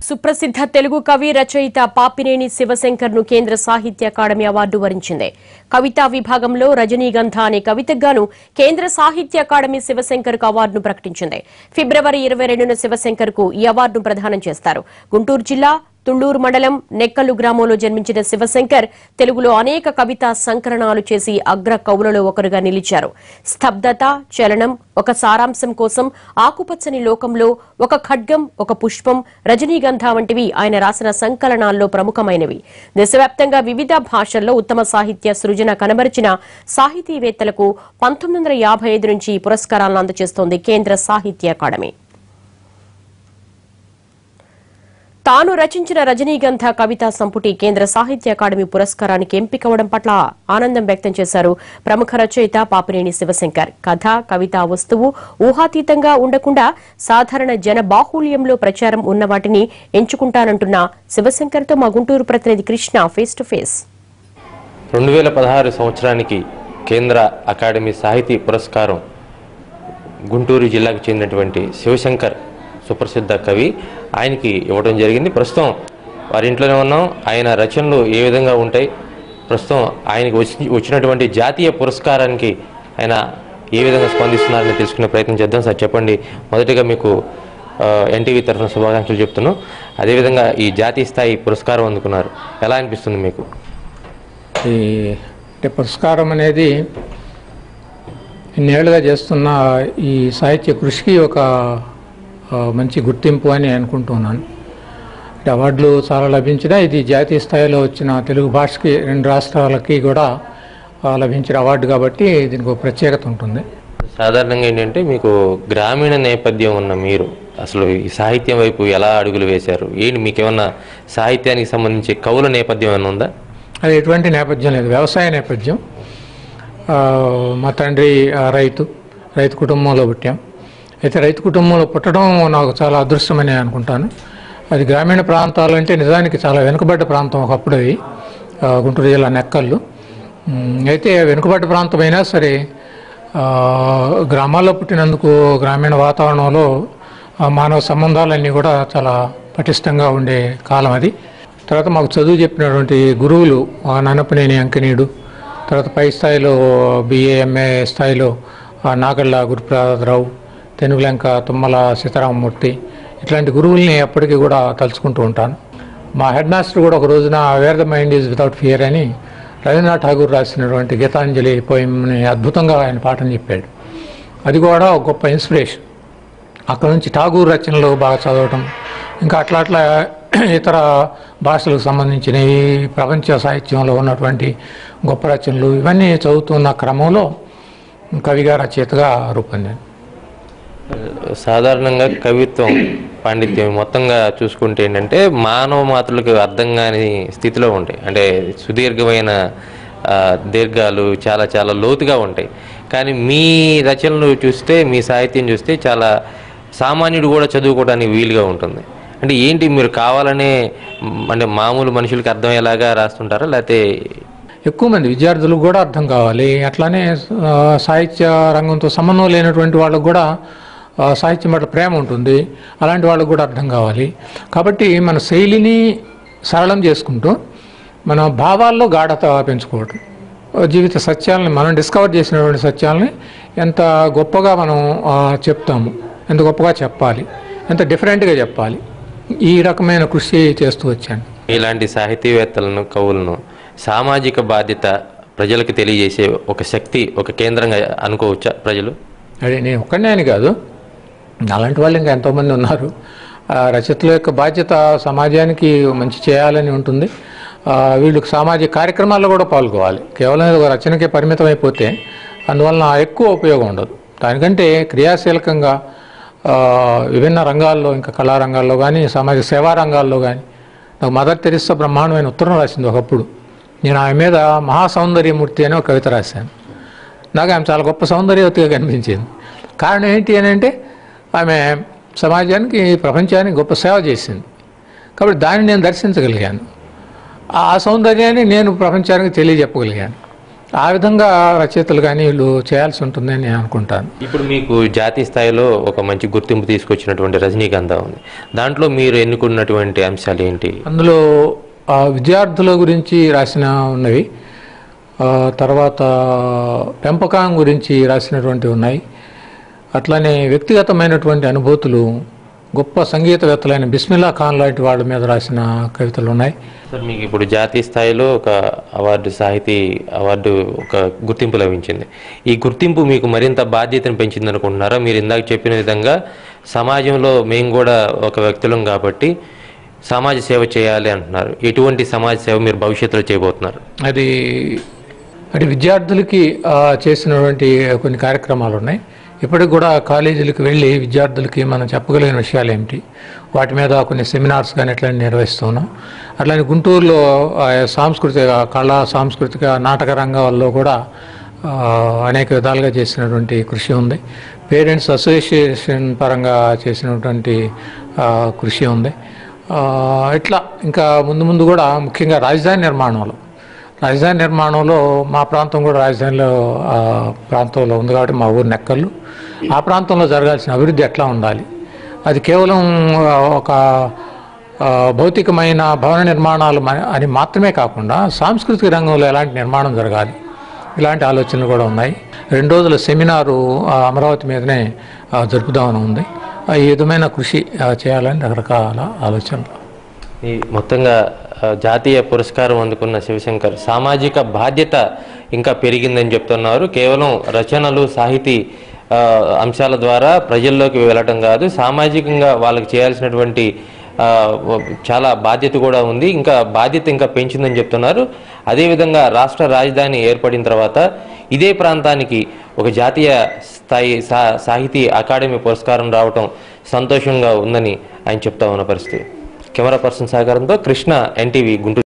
సుప్రసిద్ధ తెలుగు కవి రచయిత పాపినేని శివశంకర్ ను కేంద్ర సాహిత్య అకాడమీ అవార్డు వరించింది. కవితా విభాగంలో రజనీగంధ అనే కవితగాను కేంద్ర సాహిత్య అకాడమీ శివశంకర్ కు అవార్డును ప్రకటించింది. ఫిబ్రవరి 22న శివశంకర్ కు ఈ అవార్డును ప్రదానం చేస్తారు. గుంటూరు జిల్లా తుండూరు మండలం నెక్కల్లు గ్రామంలో జన్మించిన శివశంకర్ తెలుగులో అనేక కవితా సంకలనాలు చేసి అగ్ర కవులలో ఒకరుగా నిలిచారు. స్తబ్దత, చలనం, ఒక సారాంశం కోసం, ఆకుపచ్చని లోకంలో, ఒక ఖడ్గం, ఒక పుష్పం, రజనీగంధ వంటివి ఆయన రాసిన సంకలనాల్లో ప్రముఖమైనవి. దేశవ్యాప్తంగా వివిధ భాషల్లో ఉత్తమ సాహిత్య సృజన కనబరిచిన సాహితీవేత్తలకు 1955 నుంచి ఈ పురస్కారాలను అందజేస్తోంది కేంద్ర సాహిత్య అకాడమీ. తాను రచించిన రజనీగంధ కవితా సంపుటి కేంద్ర సాహిత్య అకాడమీ పురస్కారానికి ఎంపికవడం పట్ల ఆనందం వ్యక్తం చేశారు ప్రముఖ రచయిత పాపినేని శివశంకర్. కథ, కవితా వస్తువు ఊహాతీతంగా ఉండకుండా సాధారణ జన బాహుళ్యంలో ప్రచారం ఉన్న వాటిని ఎంచుకుంటానంటున్న శివశంకర్ తో మా గుంటూరు ప్రతినిధి కృష్ణ ఫేస్ టు ఫేస్. 2016 సంవత్సరానికి కేంద్ర అకాడమీ సాహితీ పురస్కారం గుంటూరు జిల్లాకు చెందినటువంటి శివశంకర్ సుప్రసిద్ధ కవి ఆయనకి ఇవ్వడం జరిగింది. ప్రస్తుతం వారి ఇంట్లోనే ఉన్నాం. ఆయన రచనలు ఏ విధంగా ఉంటాయి, ప్రస్తుతం ఆయనకి వచ్చినటువంటి జాతీయ పురస్కారానికి ఆయన ఏ విధంగా స్పందిస్తున్నారని తెలుసుకునే ప్రయత్నం చేద్దాం. సార్ చెప్పండి, మొదటిగా మీకు ఎన్టీవీ తరఫున శుభాకాంక్షలు చెప్తున్నాం. అదేవిధంగా ఈ జాతీయ స్థాయి పురస్కారం అందుకున్నారు, ఎలా అనిపిస్తుంది మీకు? ఈ పురస్కారం అనేది ఇన్నేళ్లుగా చేస్తున్న ఈ సాహిత్య కృషికి ఒక మంచి గుర్తింపు అని అనుకుంటున్నాను. అవార్డులు చాలా లభించినా ఇది జాతీయ స్థాయిలో వచ్చిన తెలుగు భాషకి 2 రాష్ట్రాలకి కూడా లభించిన అవార్డు కాబట్టి దీనికి ఒక ప్రత్యేకత ఉంటుంది. సాధారణంగా ఏంటంటే మీకు గ్రామీణ నేపథ్యం ఉన్న మీరు అసలు ఈ సాహిత్యం వైపు ఎలా అడుగులు వేశారు? ఏంటి మీకు ఏమన్నా సాహిత్యానికి సంబంధించి కవుల నేపథ్యం ఏమైనా ఉందా? అది ఎటువంటి నేపథ్యం లేదు, వ్యవసాయ నేపథ్యం. మా తండ్రి రైతు కుటుంబంలో పుట్టాం. అయితే రైతు కుటుంబంలో పుట్టడం నాకు చాలా అదృష్టమని అనుకుంటాను. అది గ్రామీణ ప్రాంతాలు అంటే నిజానికి చాలా వెనుకబడ్డ ప్రాంతం ఒకప్పుడు. అది గుంటూరు జిల్లా నెక్కల్లు. అయితే వెనుకబడ్డ ప్రాంతం అయినా సరే గ్రామాల్లో పుట్టినందుకు గ్రామీణ వాతావరణంలో మానవ సంబంధాలన్నీ కూడా చాలా పటిష్టంగా ఉండే కాలం అది. తర్వాత మాకు చదువు చెప్పినటువంటి గురువులు నన్నపనేని అంకనీయుడు, తర్వాత పై స్థాయిలో BA MA స్థాయిలో నాగళ్ళ గురుప్రసాదరావు, తెనుగులంక తుమ్మల సీతారామమూర్తి, ఇట్లాంటి గురువుల్ని ఎప్పటికీ కూడా తలుచుకుంటూ ఉంటాను. మా హెడ్ మాస్టర్ కూడా ఒక రోజున wear the mind is without fear అని రవీంద్రనాథ్ ఠాగూర్ రాసినటువంటి గీతాంజలి పోయంని అద్భుతంగా ఆయన పాఠం చెప్పాడు. అది కూడా ఒక గొప్ప ఇన్స్పిరేషన్. అక్కడ నుంచి ఠాగూర్ రచనలు బాగా చదవటం, ఇంకా అట్లా ఇతర భాషలకు సంబంధించినవి, ప్రపంచ సాహిత్యంలో ఉన్నటువంటి గొప్ప రచనలు ఇవన్నీ చదువుతున్న క్రమంలో కవిగా రచయితగా రూపొందాను. సాధారణంగా కవిత్వం పాండిత్యం మొత్తంగా చూసుకుంటే ఏంటంటే మానవ మాతృలకు అర్థం కాని స్థితిలో ఉంటాయి. అంటే సుదీర్ఘమైన దీర్ఘాలు చాలా చాలా లోతుగా ఉంటాయి. కానీ మీ రచనలు చూస్తే, మీ సాహిత్యం చూస్తే చాలా సామాన్యుడు కూడా చదువుకోవడానికి వీలుగా ఉంటుంది. అంటే ఏంటి మీరు కావాలనే అంటే మామూలు మనుషులకి అర్థమయ్యేలాగా రాస్తుంటారా, లేకపోతే ఎక్కువ మంది విద్యార్థులకు కూడా అర్థం కావాలి, అట్లానే సాహిత్య రంగంతో సంబంధం లేనటువంటి వాళ్ళకు కూడా సాహిత్యం పట్ల ప్రేమ ఉంటుంది, అలాంటి వాళ్ళకు కూడా అర్థం కావాలి. కాబట్టి మన శైలిని సరళం చేసుకుంటూ మన భావాల్లో గాఢత పెంచుకోవటం, జీవిత సత్యాలని మనం డిస్కవర్ చేసినటువంటి సత్యాలని ఎంత గొప్పగా మనం చెప్తాము, ఎంత గొప్పగా చెప్పాలి, ఎంత డిఫరెంట్గా చెప్పాలి, ఈ రకమైన కృషి చేస్తూ వచ్చాను. ఇలాంటి సాహితీవేత్తలను, కవులను సామాజిక బాధ్యత ప్రజలకు తెలియజేసే ఒక శక్తి, ఒక కేంద్రంగా అనుకోవచ్చా ప్రజలు? అదే నేను ఒక్కడే అని కాదు, అలాంటి వాళ్ళు ఇంకా ఎంతోమంది ఉన్నారు. రచయితల యొక్క బాధ్యత సమాజానికి మంచి చేయాలని ఉంటుంది. వీళ్ళకి సామాజిక కార్యక్రమాల్లో కూడా పాల్గొవాలి. కేవలం ఒక రచనకే పరిమితం అయిపోతే అందువలన ఎక్కువ ఉపయోగం ఉండదు. దానికంటే క్రియాశీలకంగా విభిన్న రంగాల్లో, ఇంకా కళారంగాల్లో కానీ, సామాజిక సేవా రంగాల్లో కానీ. నాకు మదర్ తెరిసా బ్రహ్మాండమైన ఉత్తరం రాసింది ఒకప్పుడు. నేను ఆమె మీద మహాసౌందర్యమూర్తి అనే ఒక కవిత రాశాను. నాకు ఆమె చాలా గొప్ప సౌందర్యవతిగా కనిపించింది. కారణం ఏంటి అని అంటే ఆమె సమాజానికి, ప్రపంచానికి గొప్ప సేవ చేసింది. కాబట్టి దాన్ని నేను దర్శించగలిగాను. ఆ సౌందర్యాన్ని నేను ప్రపంచానికి తెలియజెప్పగలిగాను. ఆ విధంగా రచయితలు కానీ వీళ్ళు చేయాల్సి ఉంటుందని నేను అనుకుంటాను. ఇప్పుడు మీకు జాతీయ స్థాయిలో ఒక మంచి గుర్తింపు తీసుకొచ్చినటువంటి రజనీగంధ ఉంది, దాంట్లో మీరు ఎన్నుకున్నటువంటి అంశాలు ఏంటి? అందులో విద్యార్థుల గురించి రాసిన ఉన్నవి, తర్వాత పెంపకం గురించి రాసినటువంటి ఉన్నాయి, అట్లానే వ్యక్తిగతమైనటువంటి అనుభూతులు, గొప్ప సంగీతవేత్తలైన బిస్మిల్లా ఖాన్ లాంటి వాళ్ళ మీద రాసిన కవితలు ఉన్నాయి. సార్, మీకు ఇప్పుడు జాతీయ స్థాయిలో ఒక అవార్డు, సాహితీ అవార్డు, ఒక గుర్తింపు లభించింది. ఈ గుర్తింపు మీకు మరింత బాధ్యతను పెంచింది అనుకుంటున్నారా? మీరు ఇందాక చెప్పిన విధంగా సమాజంలో మేము కూడా ఒక వ్యక్తులం కాబట్టి సమాజ సేవ చేయాలి అంటున్నారు. ఎటువంటి సమాజ సేవ మీరు భవిష్యత్తులో చేయబోతున్నారు? అది విద్యార్థులకి చేసినటువంటి కొన్ని కార్యక్రమాలు ఉన్నాయి. ఇప్పటికి కూడా కాలేజీలకు వెళ్ళి విద్యార్థులకి మనం చెప్పగలిగిన విషయాలు ఏమిటి, వాటి మీద కొన్ని సెమినార్స్ కానీ ఇట్లాంటి నిర్వహిస్తున్నాం. అట్లానే గుంటూరులో సాంస్కృతిక సాంస్కృతిక నాటక రంగాల్లో కూడా అనేక విధాలుగా చేసినటువంటి కృషి ఉంది. పేరెంట్స్ అసోసియేషన్ పరంగా చేసినటువంటి కృషి ఉంది. ఇట్లా ఇంకా ముందు కూడా ముఖ్యంగా రాజధాని నిర్మాణంలో మా ప్రాంతం కూడా రాజధానిలో ప్రాంతంలో ఉంది కాబట్టి మా ఊరు నెక్కళ్ళు. ఆ ప్రాంతంలో జరగాల్సిన అభివృద్ధి ఎట్లా ఉండాలి, అది కేవలం ఒక భౌతికమైన భవన నిర్మాణాలు అని మాత్రమే కాకుండా సాంస్కృతిక రంగంలో ఎలాంటి నిర్మాణం జరగాలి, ఇలాంటి ఆలోచనలు కూడా ఉన్నాయి. 2 రోజుల సెమినారు అమరావతి మీదనే జరుపుదామని ఉంది. ఈ విధమైన కృషి చేయాలని రకరకాల ఆలోచనలు. ఈ మొత్తంగా జాతీయ పురస్కారం అందుకున్న శివశంకర్ సామాజిక బాధ్యత ఇంకా పెరిగిందని చెప్తున్నారు. కేవలం రచనలు, సాహితీ అంశాల ద్వారా ప్రజల్లోకి వెళ్ళటం కాదు, సామాజికంగా వాళ్ళకి చేయాల్సినటువంటి చాలా బాధ్యత కూడా ఉంది, ఇంకా బాధ్యత ఇంకా పెంచిందని చెప్తున్నారు. అదేవిధంగా రాష్ట్ర రాజధాని ఏర్పడిన తర్వాత ఇదే ప్రాంతానికి ఒక జాతీయ స్థాయి సాహితీ అకాడమీ పురస్కారం రావటం సంతోషంగా ఉందని ఆయన చెప్తా ఉన్న పరిస్థితి. కెమెరా పర్సన్ సహకారంతో కృష్ణ, ఎన్టీవీ, గుంటూరు.